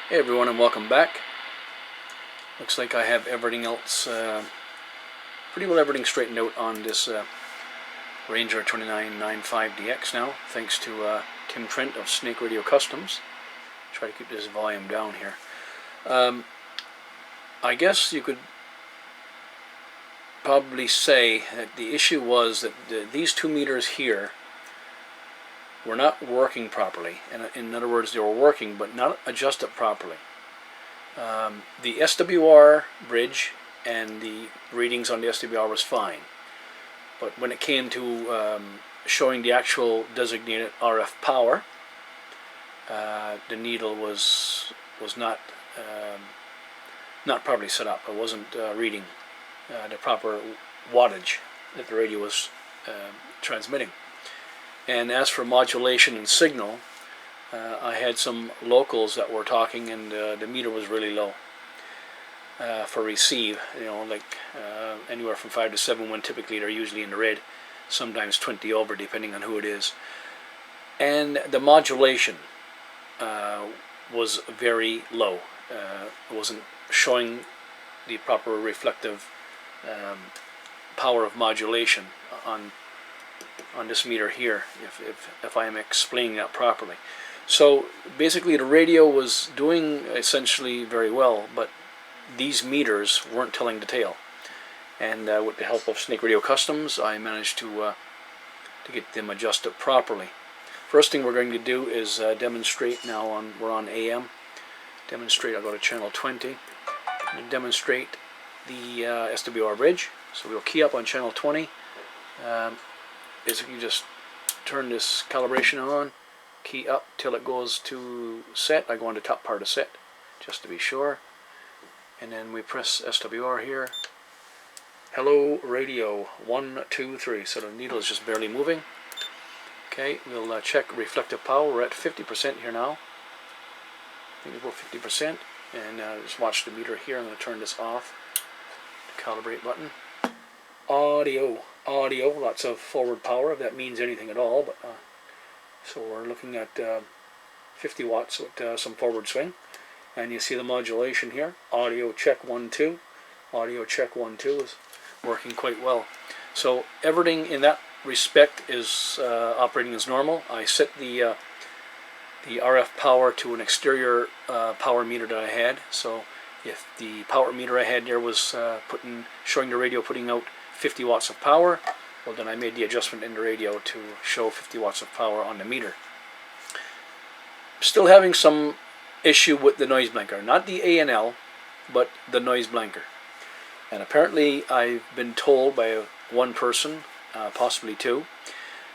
Hey everyone, and welcome back. Looks like I have everything else, pretty well everything straightened out on this Ranger 2995DX now, thanks to Tim Trent of Snake Radio Customs. Try to keep this volume down here. I guess you could probably say that the issue was that these 2 meters here were not working properly. And in other words, they were working but not adjusted properly. The SWR bridge and the readings on the SWR was fine, but when it came to showing the actual designated RF power, the needle was not properly set up. It wasn't reading the proper wattage that the radio was transmitting. And as for modulation and signal, I had some locals that were talking, and the meter was really low for receive. Like anywhere from 5 to 7, when typically they're usually in the red, sometimes 20 over, depending on who it is. And the modulation was very low. It wasn't showing the proper reflective power of modulation on this meter here, if I am explaining that properly. So basically the radio was doing essentially very well, but these meters weren't telling the tale. And with the help of Snake Radio Customs, I managed to get them adjusted properly. First thing we're going to do is demonstrate now. We're on AM. Demonstrate. I'll go to channel 20 and demonstrate the SWR bridge. So we'll key up on channel 20. Basically just turn this calibration on, key up till it goes to set. I go on the top part of set just to be sure, and then we press SWR here. Hello radio 1 2 3. So the needle is just barely moving. Okay, we'll check reflective power. We're at 50% here now. I think we'll go 50%, and just watch the meter here. I'm going to turn this off. The calibrate button. Audio, lots of forward power, if that means anything at all. But so we're looking at 50 watts with some forward swing, and you see the modulation here. Audio check 1 2. Audio check 1 2 is working quite well. So everything in that respect is operating as normal. I set the RF power to an exterior power meter that I had. So if the power meter I had there was showing the radio putting out 50 watts of power, well, then I made the adjustment in the radio to show 50 watts of power on the meter. Still having some issue with the noise blanker, not the ANL, but the noise blanker. And apparently I've been told by one person, possibly two,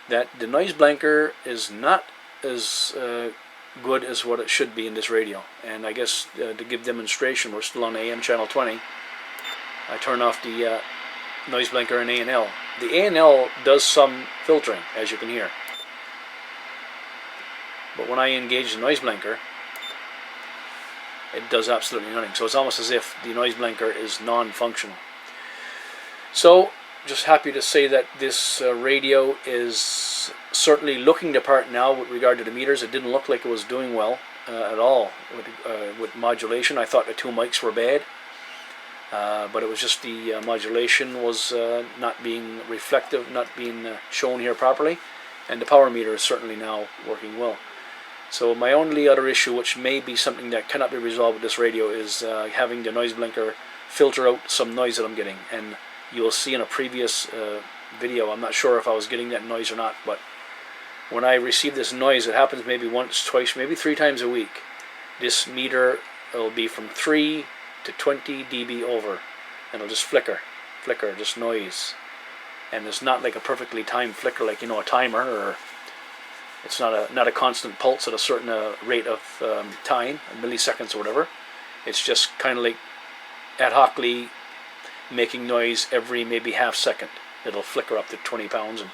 that the noise blanker is not as good as what it should be in this radio. And I guess to give demonstration, we're still on AM channel 20. I turn off the noise blanker and ANL. The ANL does some filtering, as you can hear. But when I engage the noise blanker, it does absolutely nothing. So it's almost as if the noise blanker is non-functional. So, just happy to say that this radio is certainly looking the part now with regard to the meters. It didn't look like it was doing well at all with modulation. I thought the 2 mics were bad. But it was just the modulation was not being reflective, not being shown here properly, and the power meter is certainly now working well. So my only other issue, which may be something that cannot be resolved with this radio, is having the noise blinker filter out some noise that I'm getting. And you'll see in a previous video, I'm not sure if I was getting that noise or not, but when I receive this noise, it happens maybe once, twice, maybe 3 times a week. This meter will be from 3 to 20 dB over, and it'll just flicker, just noise. And it's not like a perfectly timed flicker, like a timer, or it's not a constant pulse at a certain rate of time, milliseconds or whatever. It's just kind of like ad hocly making noise every maybe half second. It'll flicker up to 20 pounds, and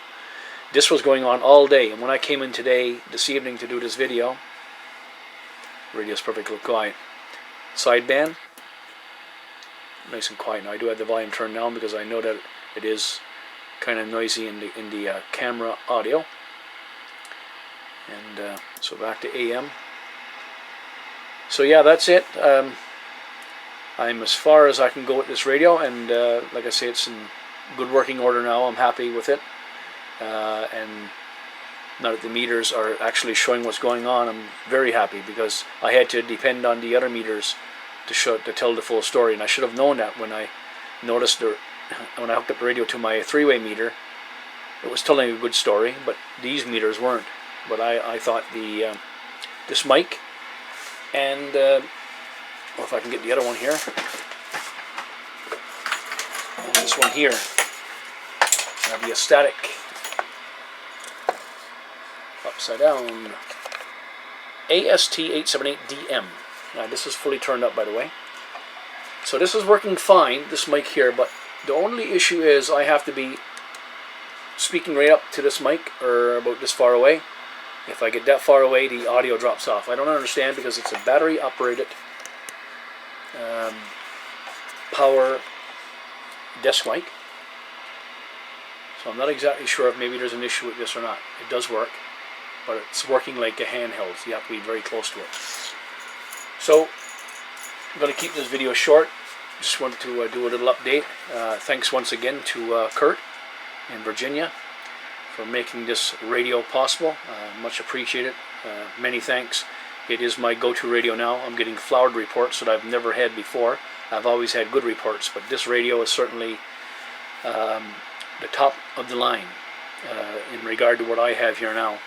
this was going on all day. And when I came in this evening to do this video, radio's perfectly quiet. Sideband, nice and quiet. Now I do have the volume turned down because I know that it is kind of noisy in the camera audio. And so back to AM. So yeah, that's it. I'm as far as I can go with this radio, and like I say, it's in good working order now. I'm happy with it, and now that the meters are actually showing what's going on, I'm very happy, because I had to depend on the other meters to tell the full story, and I should have known that when I noticed when I hooked up the radio to my three-way meter. It was telling a good story, but these meters weren't. But I thought this mic and well, if I can get the other one here, and this one here, the static upside down AST878DM. Now this is fully turned up, by the way. So this is working fine, this mic here, but the only issue is I have to be speaking right up to this mic, or about this far away. If I get that far away, the audio drops off. I don't understand, because it's a battery operated power desk mic. So I'm not exactly sure if maybe there's an issue with this or not. It does work, but it's working like a handheld, so you have to be very close to it. So I'm going to keep this video short. Just wanted to do a little update. Thanks once again to Kurt in Virginia for making this radio possible. Much appreciated. Many thanks. It is my go-to radio now. I'm getting flowered reports that I've never had before. I've always had good reports, but this radio is certainly the top of the line in regard to what I have here now.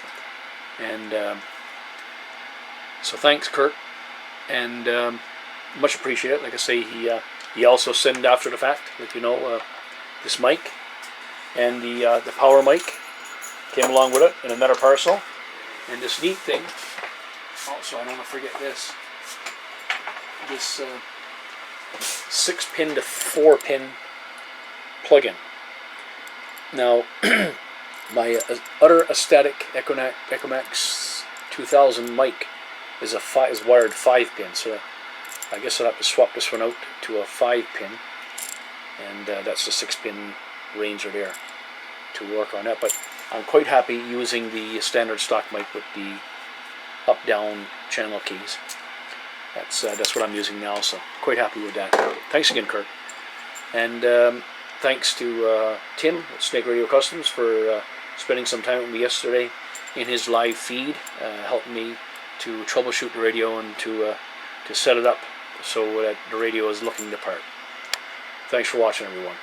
And so thanks, Kurt, and much appreciated. Like I say, he also sent after the fact, like you know, this mic and the power mic came along with it in another parcel. And this neat thing, also I don't want to forget this 6-pin to 4-pin plug-in. Now my other static Ecomax 2000 mic is wired 5-pin, so I guess I'll have to swap this one out to a 5-pin, and that's the 6-pin Ranger there to work on that. But I'm quite happy using the standard stock mic with the up-down channel keys. That's what I'm using now, so quite happy with that. Thanks again, Kurt. And thanks to Tim at Snake Radio Customs for spending some time with me yesterday in his live feed, helping me to troubleshoot the radio and to set it up so that the radio is looking the part. Thanks for watching, everyone.